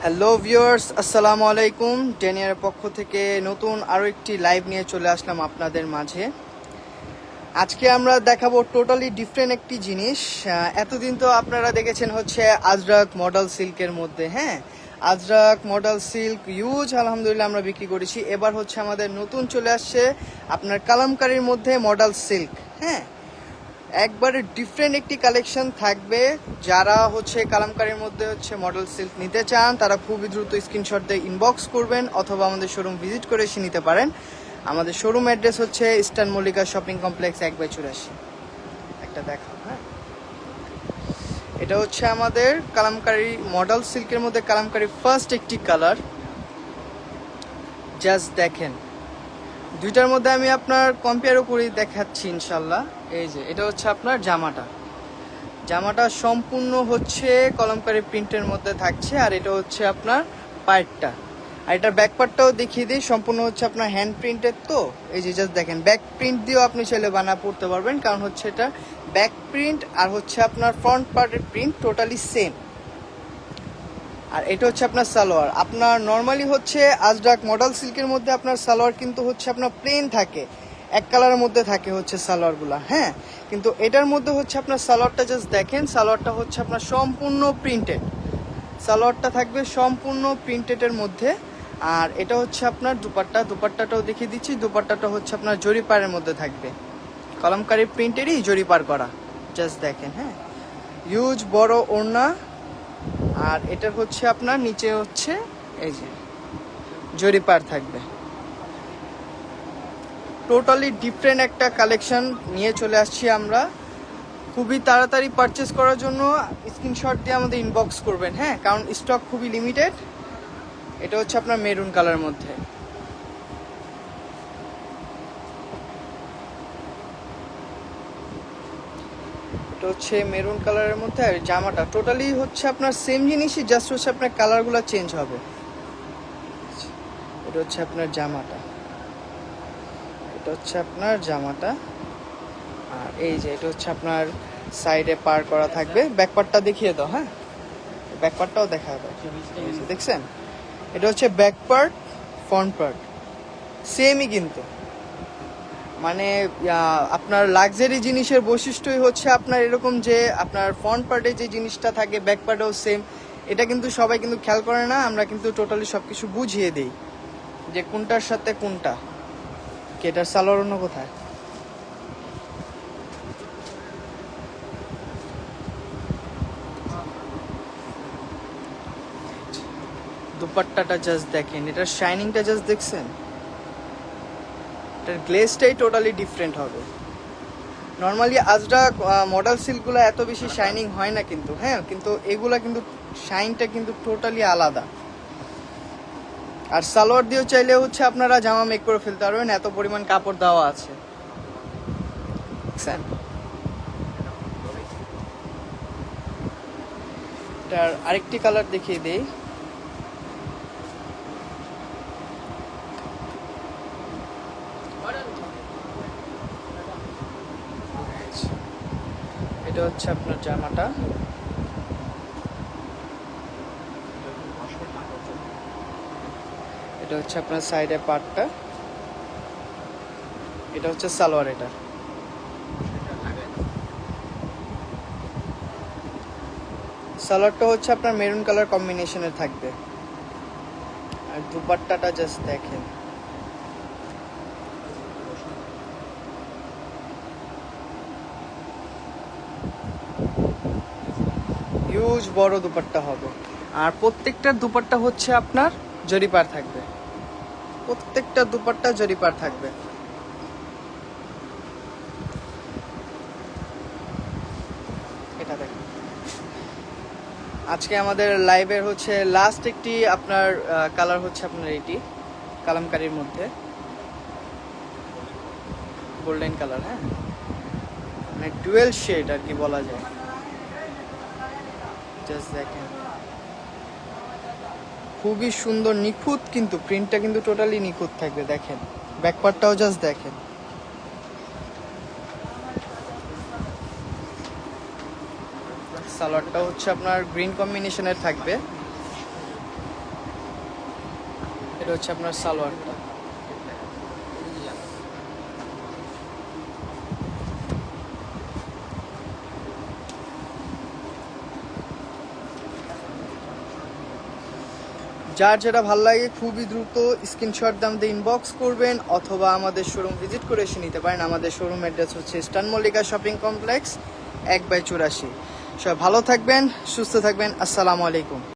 Hello viewers, আসসালামু আলাইকুম। ডেনিয়ারের পক্ষ থেকে নতুন আরও একটি লাইভ নিয়ে চলে আসলাম আপনাদের মাঝে। আজকে আমরা দেখাবো টোটালি ডিফারেন্ট একটি জিনিস। এতদিন তো আপনারা দেখেছেন হচ্ছে আজরাক মডেল সিল্কের মধ্যে, হ্যাঁ, আজরাক মডেল সিল্ক ইউজ আলহামদুলিল্লাহ আমরা বিক্রি করেছি। এবার হচ্ছে আমাদের নতুন চলে আসছে আপনার কালামকারীর মধ্যে মডেল সিল্ক, হ্যাঁ, একবারে ডিফারেন্ট একটি কালেকশন থাকবে। যারা হচ্ছে কালামকারীর মধ্যে হচ্ছে মডেল সিল্ক নিতে চান তারা খুবই দ্রুত স্ক্রিনশট দিয়ে ইনবক্স করবেন অথবা আমাদের শোরুম ভিজিট করে এসে নিতে পারেন। আমাদের শোরুম অ্যাড্রেস হচ্ছে ইস্টার্ন মল্লিকা শপিং কমপ্লেক্স 1/84। একটা দেখা, হ্যাঁ, এটা হচ্ছে আমাদের কালামকারী মডেল সিল্কের মধ্যে কালামকারী ফার্স্ট একটি কালার। জাস্ট দেখেন, দুইটার মধ্যে আমি আপনার কম্পেয়ারও করে দেখাচ্ছি ইনশাল্লাহ। এই যে এটা হচ্ছে আপনার জামাটা সম্পূর্ণ হচ্ছে কলমকারী প্রিন্টের মধ্যে থাকছে, আর এটা হচ্ছে আপনার পার্টটা, আর এটার ব্যাক পার্টটাও দেখিয়ে দিই। সম্পূর্ণ হচ্ছে আপনার হ্যান্ড প্রিন্টের, তো এই যে জাস্ট দেখেন, ব্যাক প্রিন্ট দিয়েও আপনি চাইলে বানা পড়তে পারবেন, কারণ হচ্ছে এটা ব্যাক প্রিন্ট আর হচ্ছে আপনার ফ্রন্ট পার্টের প্রিন্ট টোটালি সেম। আর এটা হচ্ছে আপনার সালোয়ার। আপনার নর্মালি হচ্ছে আজরাক মডেল সিল্কের মধ্যে আপনার সালোয়ার কিন্তু হচ্ছে আপনার প্লেন থাকে, এক কালারের মধ্যে থাকে হচ্ছে সালোয়ারগুলো, হ্যাঁ, কিন্তু এটার মধ্যে হচ্ছে আপনার সালোয়ারটা জাস্ট দেখেন, সালোয়ারটা হচ্ছে আপনার সম্পূর্ণ প্রিন্টেড, সালোয়ারটা থাকবে সম্পূর্ণ প্রিন্টেডের মধ্যে। আর এটা হচ্ছে আপনার দুপাট্টাটাও দেখিয়ে দিচ্ছি। দুপাট্টাটা হচ্ছে আপনার জরিপারের মধ্যে থাকবে, কলমকারী প্রিন্টেরই জরিপার করা, জাস্ট দেখেন, হ্যাঁ, ইউজ বড় ওড়না। আর এটার হচ্ছে আপনার নিচে হচ্ছে এই যে জরিপার থাকবে। টোটালি ডিফারেন্ট একটা কালেকশন নিয়ে চলে আসছি আমরা। খুবই তাড়াতাড়ি পারচেস করার জন্য স্ক্রিনশট দিয়ে আমাদের ইনবক্স করবেন, হ্যাঁ, কারণ স্টক খুবই লিমিটেড। এটা হচ্ছে আপনার মেরুন কালারের মধ্যে। এটা হচ্ছে মেরুন কালারের মধ্যে। আর জামাটা টোটালি হচ্ছে আপনার সেম জিনিসই, জাস্ট হচ্ছে আপনার কালারগুলো চেঞ্জ হবে। এটা হচ্ছে আপনার জামাটা, এটা হচ্ছে আপনার জামাটা। আর এই যে এটা হচ্ছে আপনার সাইডে পার করা থাকবে। ব্যাকপার্টটা দেখিয়ে দাও, হ্যাঁ, ব্যাকপার্টটাও দেখা দাও, দেখছেন, এটা হচ্ছে ব্যাকপার্ট, ফ্রন্ট পার্ট সেমই কিন্তু। মানে আপনার লাক্সারি জিনিসের বৈশিষ্ট্যই হচ্ছে আপনার এরকম যে আপনার ফ্রন্ট পার্টে যে জিনিসটা থাকে ব্যাক পার্টেও সেম। এটা কিন্তু সবাই কিন্তু খেয়াল করে না, আমরা কিন্তু টোটালি সব কিছু বুঝিয়ে দিই যে কোনটার সাথে কোনটা। এটার সালোয়ার অন্য কোথায়, দুপাট্টাটা জাস্ট দেখেন, এটার শাইনিংটা জাস্ট দেখছেন, এটার গ্লেজটাই টোটালি ডিফারেন্ট হবে। নর্মালি আজরাক মডেল সিল্কগুলো এত বেশি শাইনিং হয় না কিন্তু, হ্যাঁ, কিন্তু এগুলা কিন্তু শাইনটা কিন্তু টোটালি আলাদা। আর সালোয়ার দিয়েও চাইলে হচ্ছে আপনারা জামা মেক করে ফেলতে পারবেন, এত পরিমাণ কাপড় দেওয়া আছে, দেখছেন। এটার আরেকটি কালার দেখিয়ে দিই। এটা হচ্ছে আপনার জামাটা, এটা হচ্ছে আপনার সাইডে পার্টটা, এটা হচ্ছে সালোয়ার। এটা সালোয়ারটা হচ্ছে আপনার মেরুন কালার কম্বিনেশনের থাকবে। আর দুপাট্টাটা জাস্ট দেখেন, হিউজ বড় দুপাট্টা হবে। আর প্রত্যেকটা দুপাট্টা হচ্ছে আপনার জরিপার থাকবে, প্রত্যেকটা দুপাট্টা জরিপার থাকবে। এটা দেখেন, আজকে আমাদের লাইভের হচ্ছে লাস্ট একটি আপনার কালার হচ্ছে আপনার এটি কালামকারীর মধ্যে গোল্ডেন কালার, হ্যাঁ, মানে ডুয়েল শেড আর কি বলা যায়। জাস্ট দেখেন, খুবই সুন্দর নিখুঁত, কিন্তু প্রিন্টটা কিন্তু টোটালি নিখুঁত থাকবে। দেখেন ব্যাকপার্টটাও জাস্ট দেখেন, সালোয়ারটা হচ্ছে আপনার গ্রিন কম্বিনেশনের থাকবে। এটা হচ্ছে আপনার সালোয়ারটা। যার যেটা ভালো লাগে খুবই দ্রুত স্ক্রিনশট দাম দিয়ে ইনবক্স করবেন, অথবা আমাদের শোরুম ভিজিট করে এসে নিতে পারেন। আমাদের শোরুম অ্যাড্রেস হচ্ছে ইস্টার্ন মল্লিকা শপিং কমপ্লেক্স 1/84। সবাই ভালো থাকবেন, সুস্থ থাকবেন। আসসালামু আলাইকুম।